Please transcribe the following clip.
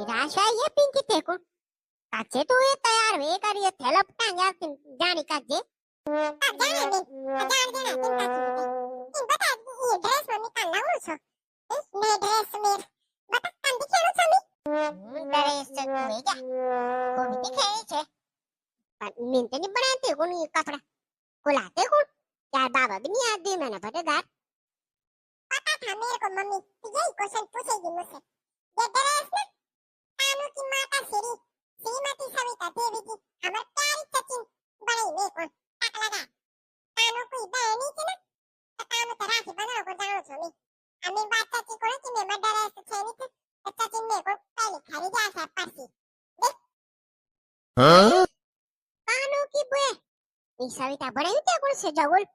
निराशा ये पिंकी देखो काचे तो ये तैयार वे करिए थेलप टांगा जानी काजे जाने दे जान देना चिंता की इन बता ये ड्रेस मम्मी का लाऊं छो ने ड्रेस में बता कान दिखेलो छो मी ड्रेस में क्या कोई दिखे छे पर मिनते नहीं बनाते कौन ये कपड़ा को लाते कौन यार बाबा भी नहीं आते मैंने फटेगा पता था मेरे को मम्मी यही क्वेश्चन पूछेगी मुझसे ये ड्रेस ना कानू की माता श्रीमती सविता देवी की हमार प्यारी सचिन बड़ी ने कौन तक लगा कानू कोई बहनी थी ना तो कानू तो राखी बनाओ को जानो छो मी अम्मी बात सच्ची को कि मैं ड्रेस छे नहीं तो सचिन ने को पहले खरीद आशा परसी देख कानू की बुए ये सविता बड़े होते कौन से जगोल